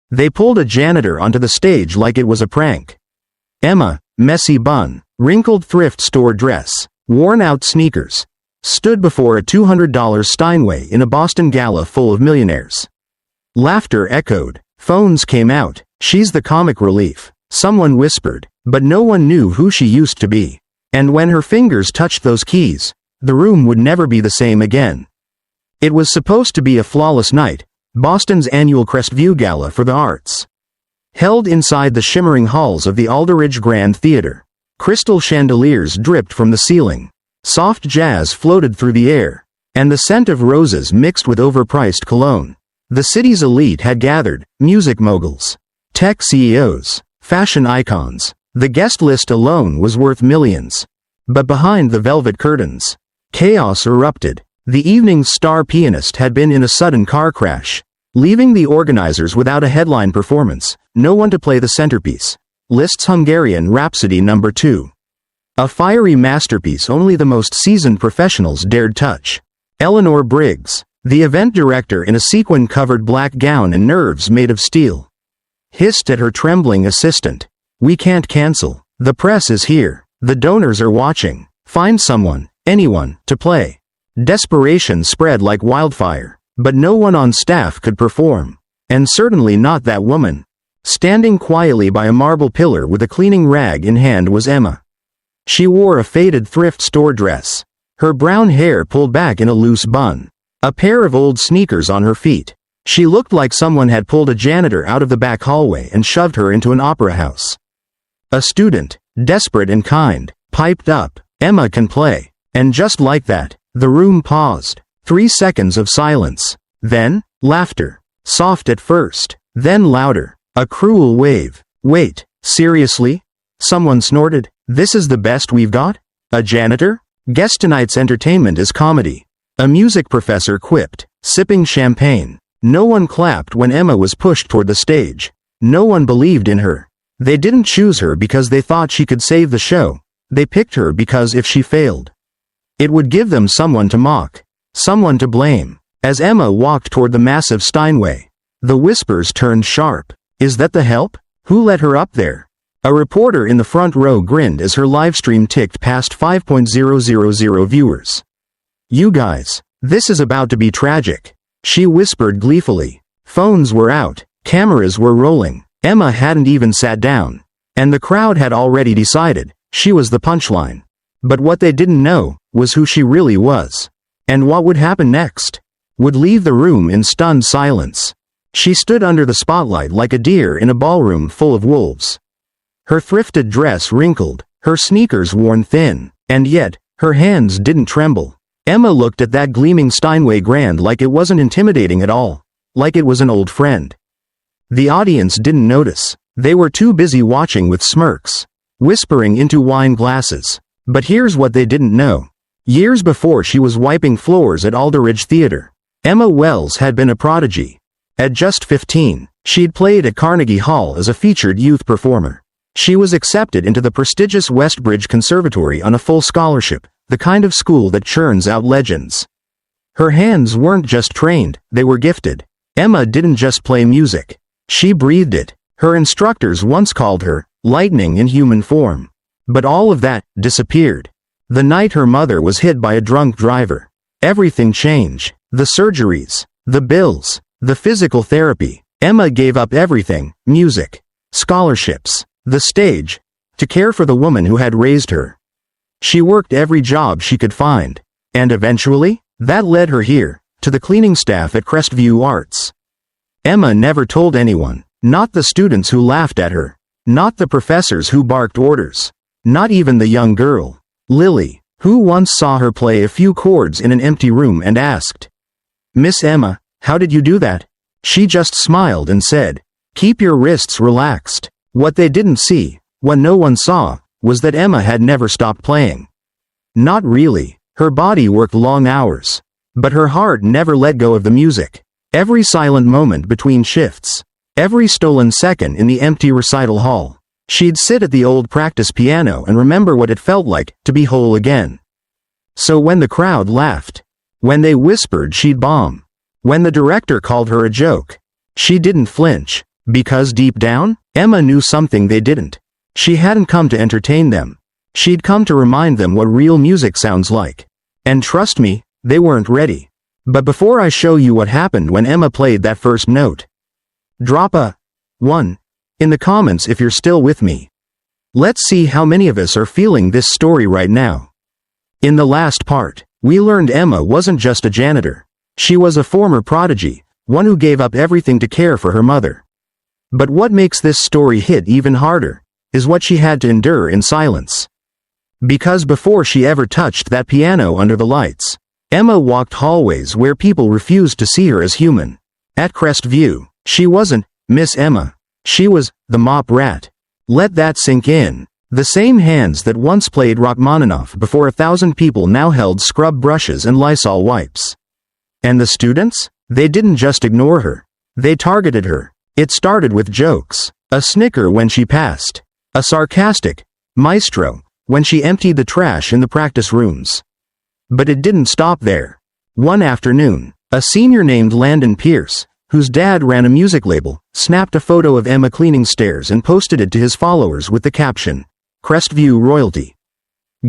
They pulled a janitor onto the stage like it was a prank. Emma, messy bun, wrinkled thrift store dress, worn-out sneakers, stood before a $200 Steinway in a Boston gala full of millionaires. Laughter echoed. Phones came out. "She's the comic relief," someone whispered, but no one knew who she used to be. And when her fingers touched those keys, the room would never be the same again. It was supposed to be a flawless night, Boston's annual Crestview Gala for the Arts. Held inside the shimmering halls of the Alderidge Grand Theater. Crystal chandeliers dripped from the ceiling. Soft jazz floated through the air, and the scent of roses mixed with overpriced cologne. The city's elite had gathered, music moguls, tech CEOs, fashion icons. The guest list alone was worth millions. But behind the velvet curtains, chaos erupted. The evening's star pianist had been in a sudden car crash, leaving the organizers without a headline performance, no one to play the centerpiece. Liszt's Hungarian Rhapsody No. 2. A fiery masterpiece only the most seasoned professionals dared touch. Eleanor Briggs, the event director in a sequin-covered black gown and nerves made of steel, hissed at her trembling assistant. "We can't cancel. The press is here. The donors are watching. Find someone, anyone, to play." Desperation spread like wildfire, but no one on staff could perform. And certainly not that woman. Standing quietly by a marble pillar with a cleaning rag in hand was Emma. She wore a faded thrift store dress, her brown hair pulled back in a loose bun, a pair of old sneakers on her feet. She looked like someone had pulled a janitor out of the back hallway and shoved her into an opera house. A student, desperate and kind, piped up, "Emma can play." And just like that, the room paused. 3 seconds of silence. Then, laughter. Soft at first, then louder. A cruel wave. "Wait, seriously?" Someone snorted. "This is the best we've got? A janitor? Guess tonight's entertainment is comedy." A music professor quipped, sipping champagne. No one clapped when Emma was pushed toward the stage. No one believed in her. They didn't choose her because they thought she could save the show. They picked her because if she failed, it would give them someone to mock, someone to blame. As Emma walked toward the massive Steinway, the whispers turned sharp. "Is that the help? Who let her up there?" A reporter in the front row grinned as her livestream ticked past 5,000 viewers. "You guys, this is about to be tragic," she whispered gleefully. Phones were out, cameras were rolling. Emma hadn't even sat down, and the crowd had already decided she was the punchline. But what they didn't know was who she really was. And what would happen next? Would leave the room in stunned silence. She stood under the spotlight like a deer in a ballroom full of wolves. Her thrifted dress wrinkled, her sneakers worn thin, and yet, her hands didn't tremble. Emma looked at that gleaming Steinway grand like it wasn't intimidating at all, like it was an old friend. The audience didn't notice. They were too busy watching with smirks, whispering into wine glasses. But here's what they didn't know. Years before she was wiping floors at Alderidge Theater, Emma Wells had been a prodigy. At just 15, she'd played at Carnegie Hall as a featured youth performer. She was accepted into the prestigious Westbridge Conservatory on a full scholarship, the kind of school that churns out legends. Her hands weren't just trained, they were gifted. Emma didn't just play music. She breathed it. Her instructors once called her lightning in human form. But all of that disappeared the night her mother was hit by a drunk driver. Everything changed. The surgeries, the bills, the physical therapy. Emma gave up everything, music, scholarships, the stage, to care for the woman who had raised her. She worked every job she could find. And eventually, that led her here, to the cleaning staff at Crestview Arts. Emma never told anyone, not the students who laughed at her, not the professors who barked orders, not even the young girl, Lily, who once saw her play a few chords in an empty room and asked, "Miss Emma, how did you do that?" She just smiled and said, "Keep your wrists relaxed." What they didn't see, what no one saw, was that Emma had never stopped playing. Not really. Her body worked long hours. But her heart never let go of the music. Every silent moment between shifts, every stolen second in the empty recital hall. She'd sit at the old practice piano and remember what it felt like to be whole again. So when the crowd laughed, when they whispered she'd bomb, when the director called her a joke, she didn't flinch. Because deep down, Emma knew something they didn't. She hadn't come to entertain them. She'd come to remind them what real music sounds like. And trust me, they weren't ready. But before I show you what happened when Emma played that first note, drop a 1 in the comments if you're still with me. Let's see how many of us are feeling this story right now. In the last part, we learned Emma wasn't just a janitor. She was a former prodigy, one who gave up everything to care for her mother. But what makes this story hit even harder is what she had to endure in silence. Because before she ever touched that piano under the lights, Emma walked hallways where people refused to see her as human. At Crestview, she wasn't Miss Emma. She was the mop rat. Let that sink in. The same hands that once played Rachmaninoff before 1,000 people now held scrub brushes and Lysol wipes. And the students? They didn't just ignore her. They targeted her. It started with jokes. A snicker when she passed. A sarcastic maestro when she emptied the trash in the practice rooms. But it didn't stop there. One afternoon, a senior named Landon Pierce, whose dad ran a music label, snapped a photo of Emma cleaning stairs and posted it to his followers with the caption, "Crestview royalty."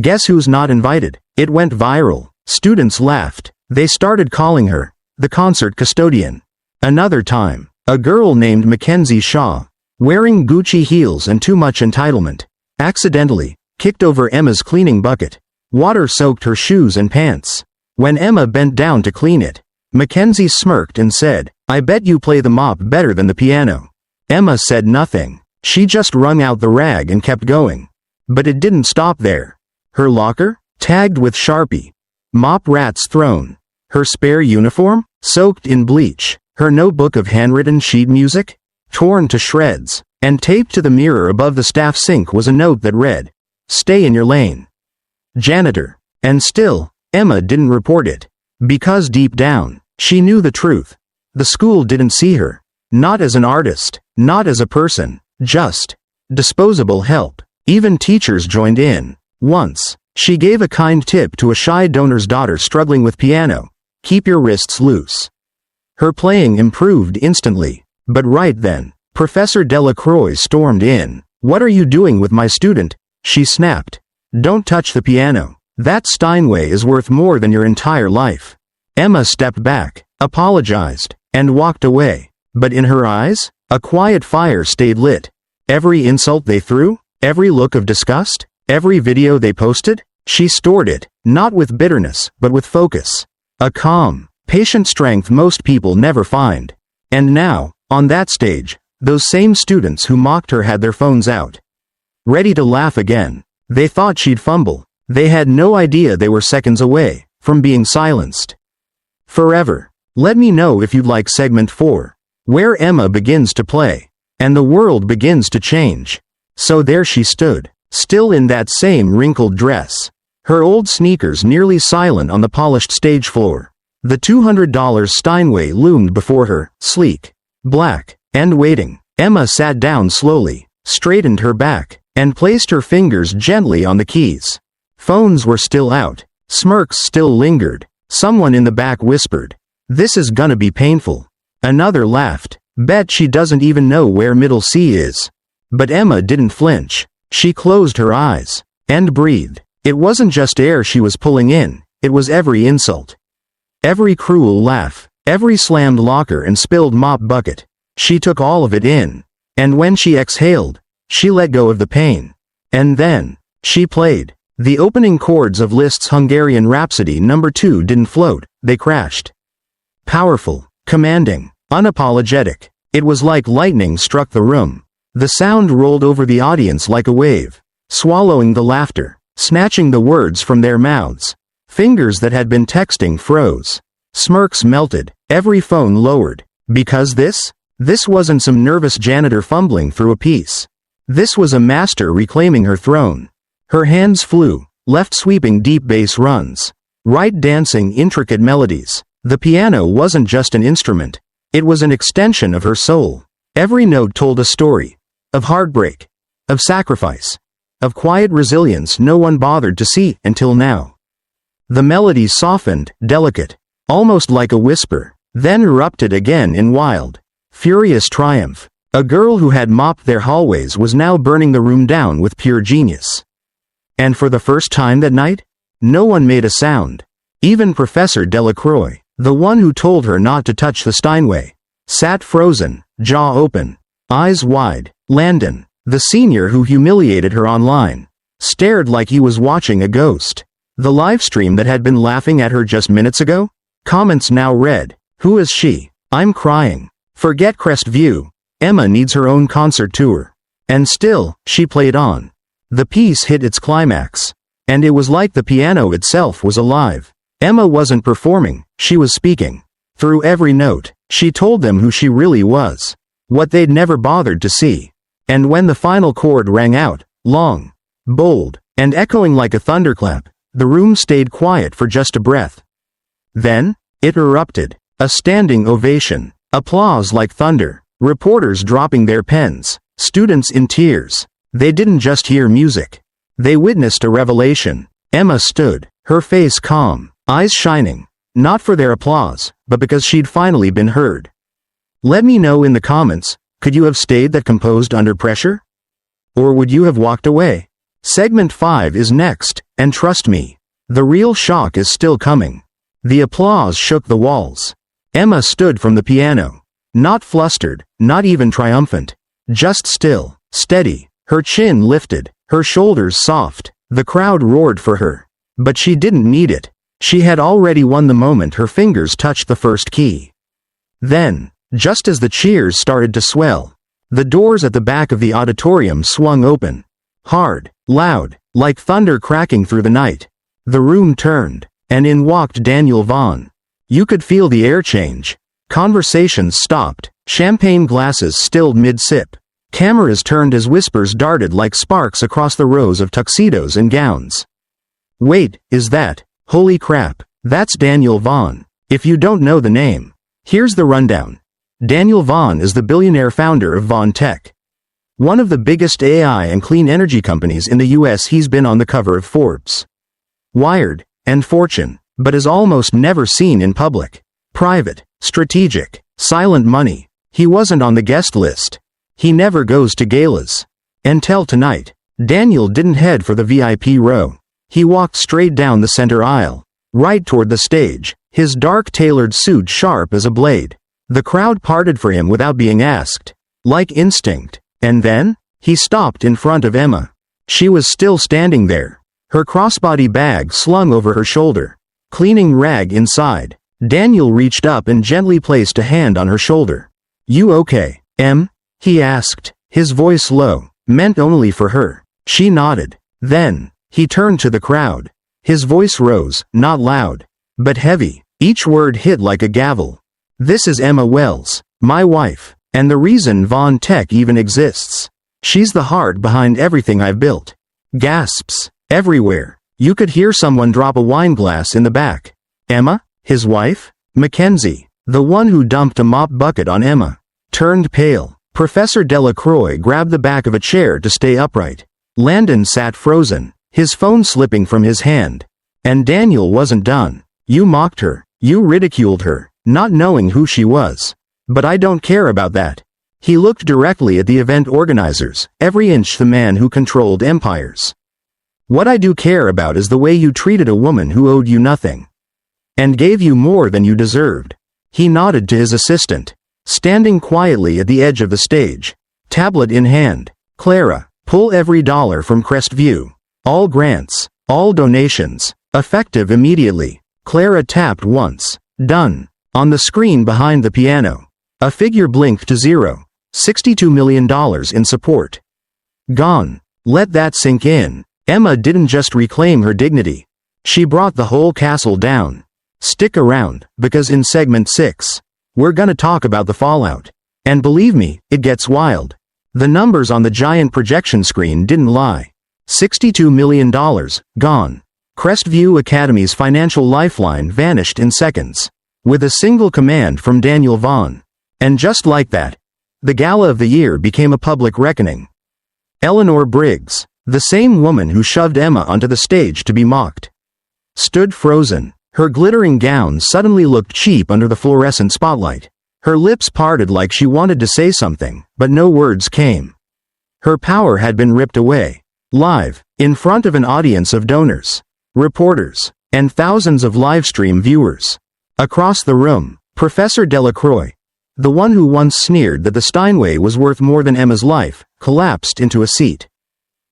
Guess who's not invited? It went viral. Students laughed. They started calling her the concert custodian. Another time, a girl named Mackenzie Shaw, wearing Gucci heels and too much entitlement, accidentally kicked over Emma's cleaning bucket. Water soaked her shoes and pants. When Emma bent down to clean it, Mackenzie smirked and said, "I bet you play the mop better than the piano." Emma said nothing. She just wrung out the rag and kept going. But it didn't stop there. Her locker? Tagged with Sharpie. Mop rat's throne. Her spare uniform? Soaked in bleach. Her notebook of handwritten sheet music? Torn to shreds. And taped to the mirror above the staff sink was a note that read, "Stay in your lane. Janitor." And still, Emma didn't report it. Because deep down, she knew the truth. The school didn't see her. Not as an artist. Not as a person. Just disposable help. Even teachers joined in. Once, she gave a kind tip to a shy donor's daughter struggling with piano. "Keep your wrists loose." Her playing improved instantly. But right then, Professor Delacroix stormed in. "What are you doing with my student?" she snapped. "Don't touch the piano. That Steinway is worth more than your entire life." Emma stepped back, apologized, and walked away. But in her eyes, a quiet fire stayed lit. Every insult they threw, every look of disgust, every video they posted, she stored it, not with bitterness, but with focus. A calm, patient strength most people never find. And now, on that stage, those same students who mocked her had their phones out, ready to laugh again. They thought she'd fumble. They had no idea they were seconds away from being silenced forever. Let me know if you'd like segment 4, where Emma begins to play, and the world begins to change. So there she stood, still in that same wrinkled dress, her old sneakers nearly silent on the polished stage floor. The $200 Steinway loomed before her, sleek, black, and waiting. Emma sat down slowly, straightened her back, and placed her fingers gently on the keys. Phones were still out. Smirks still lingered. Someone in the back whispered, "This is gonna be painful." Another laughed, "Bet she doesn't even know where middle C is." But Emma didn't flinch. She closed her eyes and breathed. It wasn't just air she was pulling in, it was every insult. Every cruel laugh, every slammed locker and spilled mop bucket. She took all of it in. And when she exhaled, she let go of the pain. And then, she played. The opening chords of Liszt's Hungarian Rhapsody No. 2 didn't float, they crashed. Powerful, commanding, unapologetic. It was like lightning struck the room. The sound rolled over the audience like a wave, swallowing the laughter, snatching the words from their mouths. Fingers that had been texting froze. Smirks melted, every phone lowered. Because this wasn't some nervous janitor fumbling through a piece. This was a master reclaiming her throne. Her hands flew, left sweeping deep bass runs, right dancing intricate melodies. The piano wasn't just an instrument. It was an extension of her soul. Every note told a story. Of heartbreak. Of sacrifice. Of quiet resilience no one bothered to see until now. The melody softened, delicate, almost like a whisper, then erupted again in wild, furious triumph. A girl who had mopped their hallways was now burning the room down with pure genius. And for the first time that night, no one made a sound. Even Professor Delacroix, the one who told her not to touch the Steinway, sat frozen, jaw open, eyes wide. Landon, the senior who humiliated her online, stared like he was watching a ghost. The livestream that had been laughing at her just minutes ago? Comments now read, "Who is she? I'm crying. Forget Crestview. Emma needs her own concert tour." And still, she played on. The piece hit its climax. And it was like the piano itself was alive. Emma wasn't performing, she was speaking. Through every note, she told them who she really was. What they'd never bothered to see. And when the final chord rang out, long, bold, and echoing like a thunderclap, the room stayed quiet for just a breath. Then, it erupted. A standing ovation. Applause like thunder. Reporters dropping their pens. Students in tears. They didn't just hear music. They witnessed a revelation. Emma stood, her face calm, eyes shining. Not for their applause, but because she'd finally been heard. Let me know in the comments, could you have stayed that composed under pressure? Or would you have walked away? Segment 5 is next, and trust me, the real shock is still coming. The applause shook the walls. Emma stood from the piano. Not flustered, not even triumphant. Just still, steady, her chin lifted, her shoulders soft. The crowd roared for her. But she didn't need it. She had already won the moment her fingers touched the first key. Then, just as the cheers started to swell, the doors at the back of the auditorium swung open. Hard, loud, like thunder cracking through the night. The room turned, and in walked Daniel Vaughn. You could feel the air change. Conversations stopped, champagne glasses stilled mid-sip. Cameras turned as whispers darted like sparks across the rows of tuxedos and gowns. Wait, is that? Holy crap, that's Daniel Vaughn. If you don't know the name, here's the rundown. Daniel Vaughn is the billionaire founder of Vaughn Tech. One of the biggest AI and clean energy companies in the US. He's been on the cover of Forbes, Wired, and Fortune, but is almost never seen in public. Private, strategic, silent money. He wasn't on the guest list. He never goes to galas. Until tonight, Daniel didn't head for the VIP row. He walked straight down the center aisle, right toward the stage, his dark tailored suit sharp as a blade. The crowd parted for him without being asked, like instinct. And then, he stopped in front of Emma. She was still standing there, her crossbody bag slung over her shoulder, cleaning rag inside. Daniel reached up and gently placed a hand on her shoulder. "You okay, Em?" he asked, his voice low, meant only for her. She nodded. Then, he turned to the crowd. His voice rose, not loud, but heavy. Each word hit like a gavel. "This is Emma Wells, my wife, and the reason Vaughn Tech even exists. She's the heart behind everything I've built." Gasps, everywhere. You could hear someone drop a wine glass in the back. Emma, his wife? Mackenzie, the one who dumped a mop bucket on Emma, turned pale. Professor Delacroix grabbed the back of a chair to stay upright. Landon sat frozen, his phone slipping from his hand. And Daniel wasn't done. "You mocked her. You ridiculed her, not knowing who she was. But I don't care about that." He looked directly at the event organizers, every inch the man who controlled empires. "What I do care about is the way you treated a woman who owed you nothing. And gave you more than you deserved." He nodded to his assistant, standing quietly at the edge of the stage, tablet in hand. "Clara, pull every dollar from Crestview. All grants, all donations, effective immediately." Clara tapped once. "Done." On the screen behind the piano, a figure blinked to zero. $62 million in support. Gone. Let that sink in. Emma didn't just reclaim her dignity. She brought the whole castle down. Stick around, because in segment 6, we're gonna talk about the fallout. And believe me, it gets wild. The numbers on the giant projection screen didn't lie. $62 million, gone. Crestview Academy's financial lifeline vanished in seconds, with a single command from Daniel Vaughn. And just like that, the gala of the year became a public reckoning. Eleanor Briggs, the same woman who shoved Emma onto the stage to be mocked, stood frozen. Her glittering gown suddenly looked cheap under the fluorescent spotlight. Her lips parted like she wanted to say something, but no words came. Her power had been ripped away. Live, in front of an audience of donors, reporters, and thousands of livestream viewers. Across the room, Professor Delacroix, the one who once sneered that the Steinway was worth more than Emma's life, collapsed into a seat.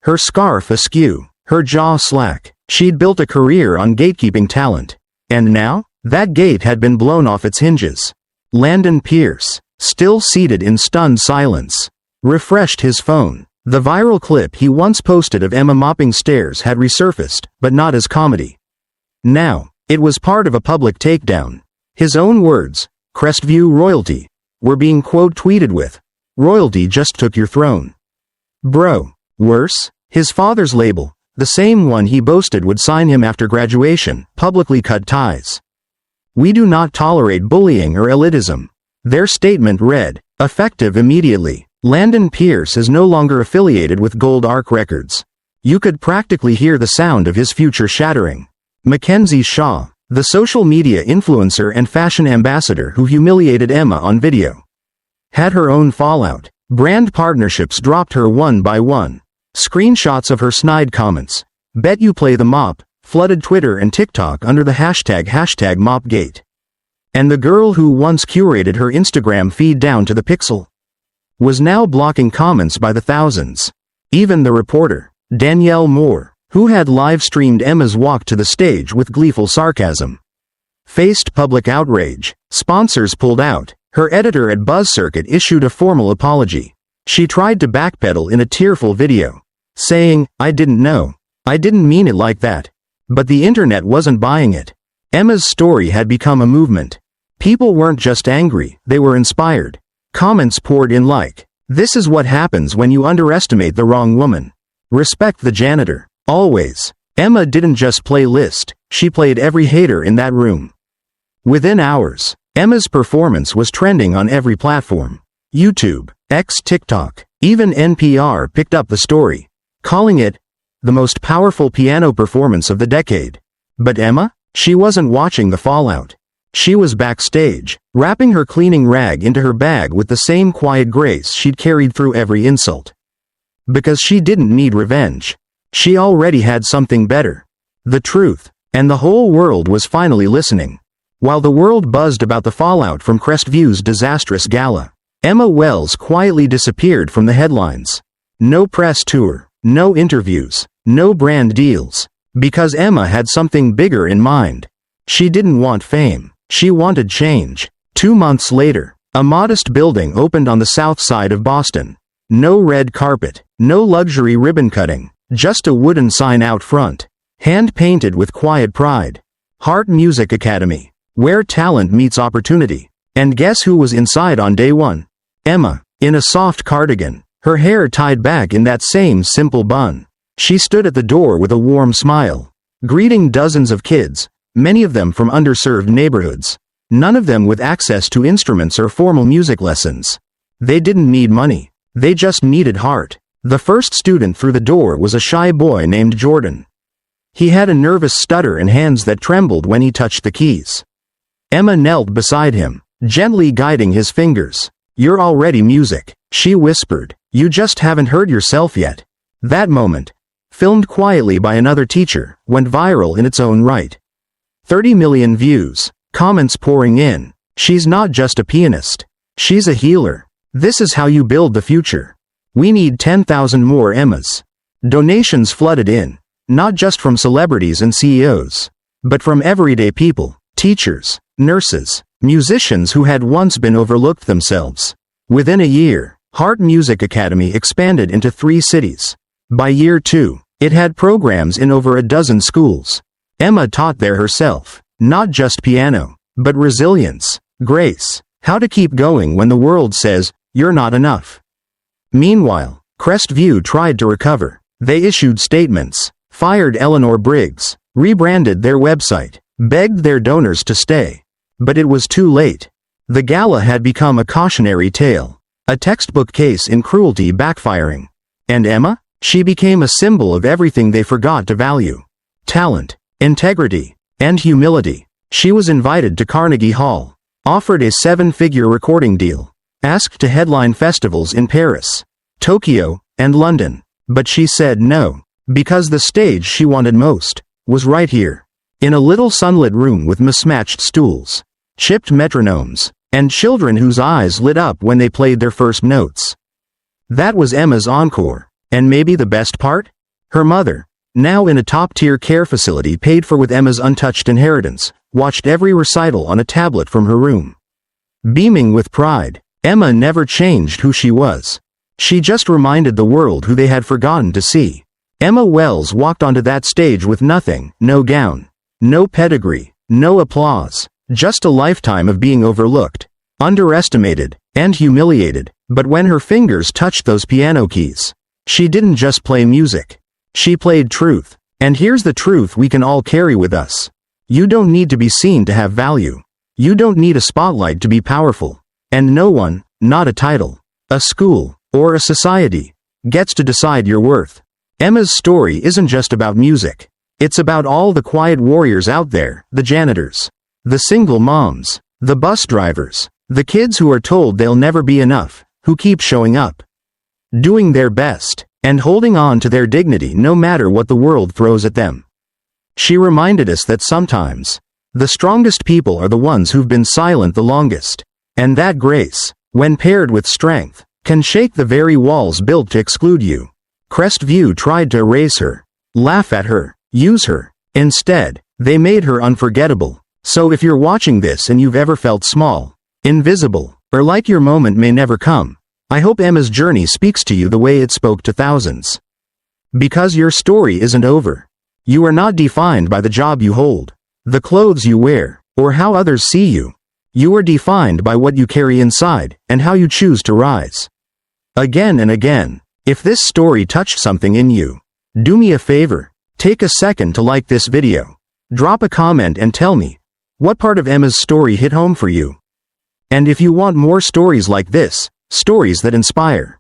Her scarf askew, her jaw slack. She'd built a career on gatekeeping talent. And now, that gate had been blown off its hinges. Landon Pierce, still seated in stunned silence, refreshed his phone. The viral clip he once posted of Emma mopping stairs had resurfaced, but not as comedy. Now, it was part of a public takedown. His own words, Crestview royalty, were being quote-tweeted with, "Royalty just took your throne." Bro. Worse, his father's label, the same one he boasted would sign him after graduation, publicly cut ties. "We do not tolerate bullying or elitism." Their statement read, effective immediately. Landon Pierce is no longer affiliated with Gold Arc Records. You could practically hear the sound of his future shattering. Mackenzie Shaw, the social media influencer and fashion ambassador who humiliated Emma on video, had her own fallout. Brand partnerships dropped her one by one. Screenshots of her snide comments, "Bet you play the mop," flooded Twitter and TikTok under the hashtag #MopGate. And the girl who once curated her Instagram feed down to the pixel was now blocking comments by the thousands. Even the reporter, Danielle Moore, who had live-streamed Emma's walk to the stage with gleeful sarcasm, faced public outrage. Sponsors pulled out. Her editor at BuzzCircuit issued a formal apology. She tried to backpedal in a tearful video, saying, "I didn't know. I didn't mean it like that." But the internet wasn't buying it. Emma's story had become a movement. People weren't just angry, they were inspired. Comments poured in like, "This is what happens when you underestimate the wrong woman. Respect the janitor." Always. Emma didn't just play Liszt, she played every hater in that room. Within hours, Emma's performance was trending on every platform. YouTube, X, TikTok, even NPR picked up the story, calling it the most powerful piano performance of the decade. But Emma? She wasn't watching the fallout. She was backstage, wrapping her cleaning rag into her bag with the same quiet grace she'd carried through every insult. Because she didn't need revenge. She already had something better. The truth. And the whole world was finally listening. While the world buzzed about the fallout from Crestview's disastrous gala, Emma Wells quietly disappeared from the headlines. No press tour, no interviews, no brand deals. Because Emma had something bigger in mind. She didn't want fame. She wanted change. 2 months later, a modest building opened on the south side of Boston. No red carpet, no luxury ribbon cutting, just a wooden sign out front, hand-painted with quiet pride. Heart Music Academy, where talent meets opportunity. And guess who was inside on day one? Emma, in a soft cardigan, her hair tied back in that same simple bun. She stood at the door with a warm smile, greeting dozens of kids, many of them from underserved neighborhoods, none of them with access to instruments or formal music lessons. They didn't need money, they just needed heart. The first student through the door was a shy boy named Jordan. He had a nervous stutter and hands that trembled when he touched the keys. Emma knelt beside him, gently guiding his fingers. "You're already music," she whispered. "You just haven't heard yourself yet." That moment, filmed quietly by another teacher, went viral in its own right. 30 million views, comments pouring in. "She's not just a pianist. She's a healer. This is how you build the future. We need 10,000 more Emmas." Donations flooded in, not just from celebrities and CEOs, but from everyday people, teachers, nurses, musicians who had once been overlooked themselves. Within a year, Heart Music Academy expanded into 3 cities. By year 2, it had programs in over a dozen schools. Emma taught there herself, not just piano, but resilience, grace, how to keep going when the world says, "You're not enough." Meanwhile, Crestview tried to recover. They issued statements, fired Eleanor Briggs, rebranded their website, begged their donors to stay. But it was too late. The gala had become a cautionary tale, a textbook case in cruelty backfiring. And Emma? She became a symbol of everything they forgot to value: talent, integrity, and humility. She was invited to Carnegie Hall, Offered a 7-figure recording deal. Asked to headline festivals in Paris, Tokyo, and London. But she said no. Because the stage she wanted most was right here. In a little sunlit room with mismatched stools, chipped metronomes, and children whose eyes lit up when they played their first notes. That was Emma's encore. And maybe the best part? Her mother, now in a top-tier care facility paid for with Emma's untouched inheritance, watched every recital on a tablet from her room. Beaming with pride, Emma never changed who she was. She just reminded the world who they had forgotten to see. Emma Wells walked onto that stage with nothing, no gown, no pedigree, no applause, just a lifetime of being overlooked, underestimated, and humiliated. But when her fingers touched those piano keys, she didn't just play music. She played truth. And here's the truth we can all carry with us. You don't need to be seen to have value. You don't need a spotlight to be powerful. And no one, not a title, a school, or a society, gets to decide your worth. Emma's story isn't just about music. It's about all the quiet warriors out there, the janitors, the single moms, the bus drivers, the kids who are told they'll never be enough, who keep showing up, doing their best, and holding on to their dignity no matter what the world throws at them. She reminded us that sometimes, the strongest people are the ones who've been silent the longest, and that grace, when paired with strength, can shake the very walls built to exclude you. Crestview tried to erase her, laugh at her, use her. Instead, they made her unforgettable. So if you're watching this and you've ever felt small, invisible, or like your moment may never come, I hope Emma's journey speaks to you the way it spoke to thousands. Because your story isn't over. You are not defined by the job you hold, the clothes you wear, or how others see you. You are defined by what you carry inside and how you choose to rise. Again and again, if this story touched something in you, do me a favor, take a second to like this video. Drop a comment and tell me, what part of Emma's story hit home for you? And if you want more stories like this, stories that inspire,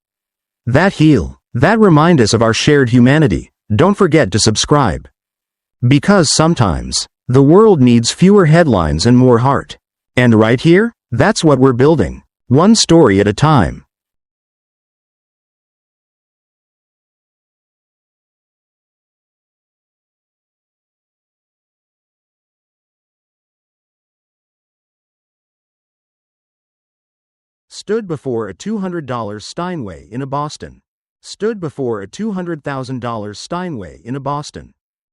that heal, that remind us of our shared humanity, don't forget to subscribe. Because sometimes, the world needs fewer headlines and more heart. And right here, that's what we're building, one story at a time. Stood before a $200 Steinway in a Boston. Stood before a $200,000 Steinway in a Boston.